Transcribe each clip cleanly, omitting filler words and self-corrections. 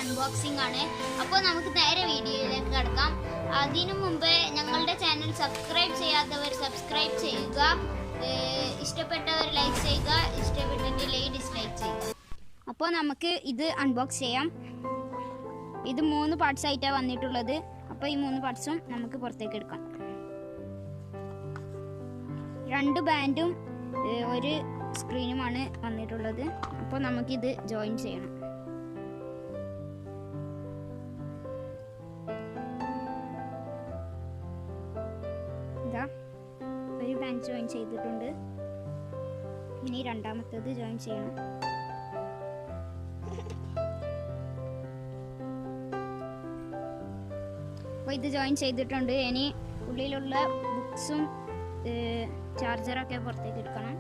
Unboxing ആണ്. അപ്പോൾ നമുക്ക് നേരെ വീഡിയോയിലേക്ക് കടക്കാം. അതിനു മുമ്പ് ഞങ്ങളുടെ ചാനൽ സബ്സ്ക്രൈബ് ചെയ്യാത്തവർ സബ്സ്ക്രൈബ് ചെയ്യുക, ഇഷ്ടപ്പെട്ടവർ ലൈക്ക് ചെയ്യുക, ഇഷ്ടപ്പെട്ടിട്ടില്ലെങ്കിൽ ഡിസ്ലൈക്ക് ചെയ്യുക. അപ്പോൾ നമുക്ക് ഇത് അൺബോക്സ് ചെയ്യാം. ഇത് 3 പാർട്സ് ആയിട്ടാണ് വന്നിട്ടുള്ളത്. അപ്പോൾ ഈ 3 പാർട്സും നമുക്ക് പുറത്തേക്ക് എടുക്കാം. 2 ബാൻഡും ഒരു സ്ക്രീനുമാണ് വന്നിട്ടുള്ളത്. അപ്പോൾ നമുക്കിത് ജോയിൻ ചെയ്യണം. ഇതാ ഒരു ബാൻഡ് ജോയിൻ ചെയ്തിട്ടുണ്ട്. ഇനി രണ്ടാമത്തേത് ജോയിൻ ചെയ്യണം. അപ്പോൾ ഇത് ജോയിൻ ചെയ്തിട്ടുണ്ട്. ഇനി ഉള്ളിലുള്ള ബുക്സും ചാർജറൊക്കെ പുറത്തേക്ക് എടുക്കണം.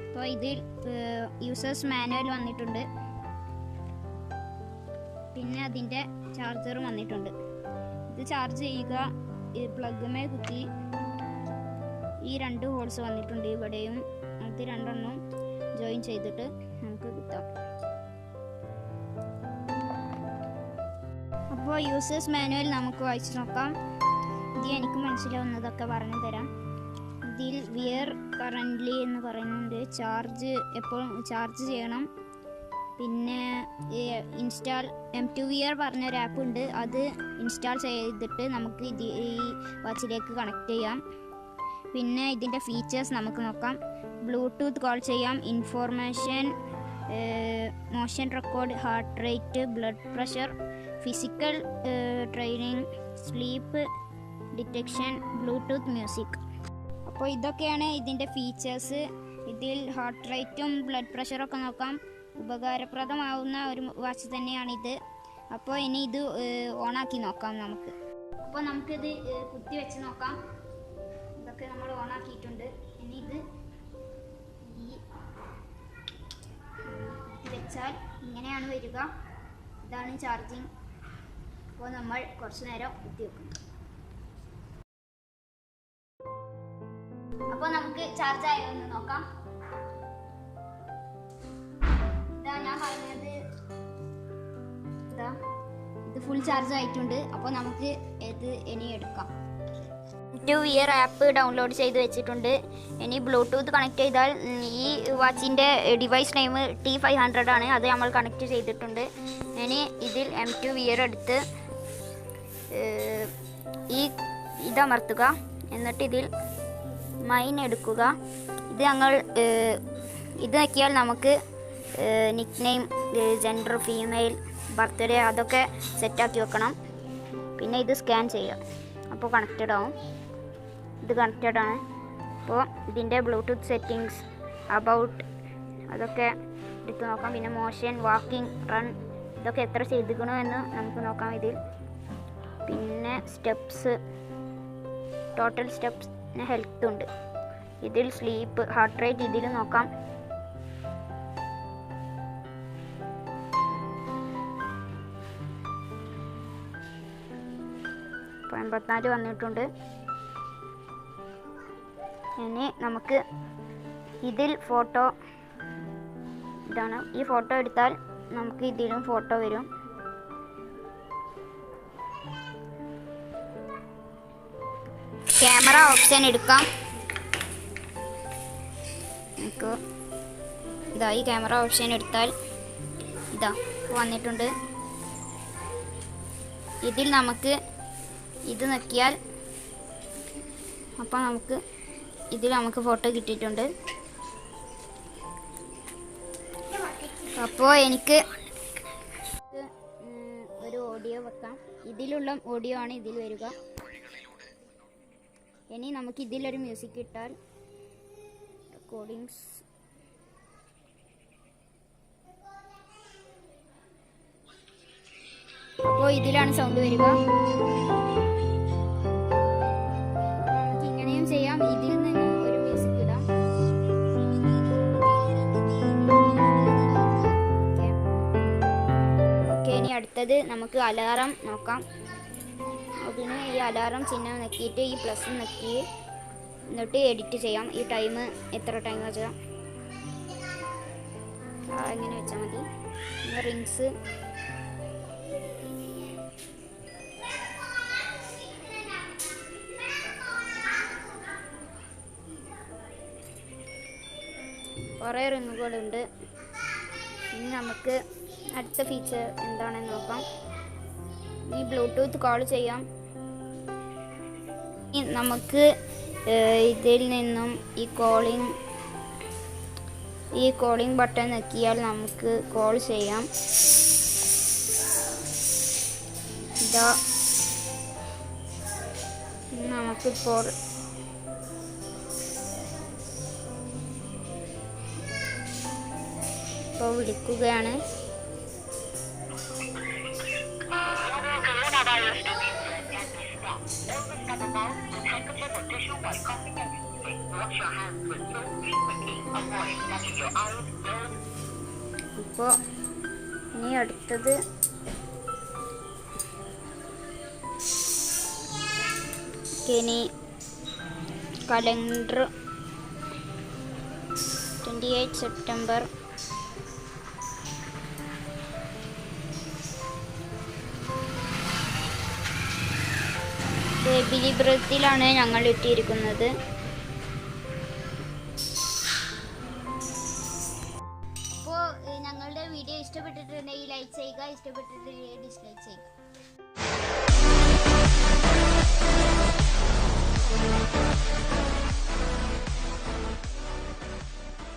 അപ്പോൾ ഇതിൽ യൂസേഴ്സ് മാനുവൽ വന്നിട്ടുണ്ട്, പിന്നെ അതിൻ്റെ ചാർജറും വന്നിട്ടുണ്ട്. ഇത് ചാർജ് ചെയ്യുക, ഈ പ്ലഗിന്മേൽ കുത്തി ഈ 2 ഹോൾസ് വന്നിട്ടുണ്ട്. ഇവിടെയും അത് 2 എണ്ണം ജോയിൻ ചെയ്തിട്ട് നമുക്ക് കുത്താം. അപ്പോൾ യൂസേഴ്സ് മാനുവൽ നമുക്ക് വായിച്ച് നോക്കാം. ഇത് എനിക്ക് മനസ്സിലാവുന്നതൊക്കെ പറഞ്ഞു തരാം. ഇതിൽ വിയർ കറൻ്റ്ലി എന്ന് പറയുന്നുണ്ട്. ചാർജ് എപ്പോഴും ചാർജ് ചെയ്യണം. പിന്നെ ഇൻസ്റ്റാൾ M2VR പറഞ്ഞൊരു ആപ്പ് ഉണ്ട്, അത് ഇൻസ്റ്റാൾ ചെയ്തിട്ട് നമുക്ക് ഈ വാച്ചിലേക്ക് കണക്ട് ചെയ്യാം. പിന്നെ ഇതിൻ്റെ ഫീച്ചേഴ്സ് നമുക്ക് നോക്കാം. ബ്ലൂടൂത്ത് കോൾ ചെയ്യാം, information, motion record, heart rate, blood pressure, physical training, sleep detection, Bluetooth music. അപ്പോൾ ഇതൊക്കെയാണ് ഇതിൻ്റെ ഫീച്ചേഴ്സ്. ഇതിൽ ഹാർട്ട് റേറ്റും ബ്ലഡ് പ്രഷറൊക്കെ നോക്കാം. ഉപകാരപ്രദമാവുന്ന ഒരു വാച്ച് തന്നെയാണിത്. അപ്പോൾ ഇനി ഇത് ഓണാക്കി നോക്കാം നമുക്ക്. അപ്പോൾ നമുക്കിത് കുത്തി വെച്ച് നോക്കാം. ഇതൊക്കെ നമ്മൾ ഓണാക്കിയിട്ടുണ്ട്. ഇനി ഇത് വെച്ചാൽ ഇങ്ങനെയാണ് വരിക. ഇതാണ് ചാർജിങ്. അപ്പോൾ നമ്മൾ കുറച്ച് നേരം കുത്തി വെക്കും. അപ്പോൾ നമുക്ക് ചാർജ് ആയോ എന്ന് നോക്കാം. ഇതാ ഞാൻ പറഞ്ഞത്, ഇത് ഫുൾ ചാർജ് ആയിട്ടുണ്ട്. അപ്പോൾ നമുക്ക് ഇത് ഇനി എടുക്കാം. M2VR ആപ്പ് ഡൗൺലോഡ് ചെയ്ത് വെച്ചിട്ടുണ്ട്. ഇനി ബ്ലൂടൂത്ത് കണക്ട് ചെയ്താൽ ഈ വാച്ചിൻ്റെ ഡിവൈസ് നെയിം T500 ആണ്, അത് നമ്മൾ കണക്ട് ചെയ്തിട്ടുണ്ട്. ഇനി ഇതിൽ M2VR എടുത്ത് ഇതമർത്തുക. എന്നിട്ട് ഇതിൽ മൈൻ എടുക്കുക. ഇത് ഇത് നോക്കിയാൽ നമുക്ക് നിക്ക് നെയിം, ജെൻഡർ, ഫീമെയിൽ, ബർത്ത്ഡേ അതൊക്കെ സെറ്റാക്കി വെക്കണം. പിന്നെ ഇത് സ്കാൻ ചെയ്യാം. അപ്പോൾ കണക്റ്റഡ് ആവും. ഇത് കണക്റ്റഡ് ആണ്. അപ്പോൾ ഇതിൻ്റെ ബ്ലൂടൂത്ത് സെറ്റിങ്സ്, അബൌട്ട് അതൊക്കെ എടുത്ത് നോക്കാം. പിന്നെ മോഷൻ, വാക്കിംഗ്, റൺ ഇതൊക്കെ എത്ര ചെയ്തിക്കണോ എന്ന് നമുക്ക് നോക്കാം ഇതിൽ. പിന്നെ സ്റ്റെപ്സ്, ടോട്ടൽ സ്റ്റെപ്സ്, പിന്നെ ഹെൽത്ത് ഉണ്ട്. ഇതിൽ സ്ലീപ്പ്, ഹാർട്ട് റേറ്റ് ഇതിൽ നോക്കാം. ഇപ്പോൾ 84 വന്നിട്ടുണ്ട്. ഇനി നമുക്ക് ഇതിൽ ഫോട്ടോ, ഇതാണ് ഈ ഫോട്ടോ എടുത്താൽ നമുക്ക് ഇതിലും ഫോട്ടോ വരും. ക്യാമറ ഓപ്ഷൻ എടുക്കാം. നമുക്ക് ഇതാ ഈ ക്യാമറ ഓപ്ഷൻ എടുത്താൽ ഇതാ വന്നിട്ടുണ്ട്. ഇതിൽ നമുക്ക് ഇത് നോക്കിയാൽ അപ്പോൾ ഇതിൽ നമുക്ക് ഫോട്ടോ കിട്ടിയിട്ടുണ്ട്. അപ്പോൾ എനിക്ക് ഒരു ഓഡിയോ വെക്കാം. ഇതിലുള്ള ഓഡിയോ ആണ് ഇതിൽ വരിക. ഇനി നമുക്ക് ഇതിലൊരു മ്യൂസിക് ഇട്ടാൽ റെക്കോർഡിങ്സ്, അപ്പോൾ ഇതിലാണ് സൗണ്ട് വരിക. നമുക്ക് ഇങ്ങനെയും ചെയ്യാം. ഇതിൽ നിന്ന് ഒരു മ്യൂസിക് ഇടാം. ഓക്കെ, ഇനി അടുത്തത് നമുക്ക് അലാറം നോക്കാം. അതിന് ഈ അലാറം ചിഹ്നം നെക്കിയിട്ട് ഈ പ്ലസ് നെക്കി എന്നിട്ട് എഡിറ്റ് ചെയ്യാം. ഈ ടൈം എത്ര ടൈം വെച്ചാൽ അങ്ങനെ വെച്ചാൽ മതി. റിങ്സ്. കുറേ റിങ്ങുകളുണ്ട്. ഇനി നമുക്ക് അടുത്ത ഫീച്ചർ എന്താണെന്ന് നോക്കാം. ഈ ബ്ലൂടൂത്ത് കോൾ ചെയ്യാം. നമുക്ക് ഇതിൽ നിന്നും ഈ കോളിംഗ് ബട്ടൺ ഞെക്കിയാൽ നമുക്ക് കോൾ ചെയ്യാം. ഇതാ നമുക്കിപ്പോൾ വിളിക്കുകയാണ്. ഇപ്പോൾ ഇനി അടുത്തത് ഇനി കലണ്ടർ 28 സെപ്റ്റംബർ. ബിലിബ്രത്തിലാണ് ഞങ്ങൾ ഇട്ടിരിക്കുന്നത്. അപ്പോൾ ഞങ്ങളുടെ വീഡിയോ ഇഷ്ടപ്പെട്ടിട്ടുണ്ടെങ്കിൽ ലൈക്ക് ചെയ്യുക, ഇഷ്ടപ്പെട്ടിട്ടുണ്ടെങ്കിൽ ഡിസ്ലൈക്ക് ചെയ്യുക.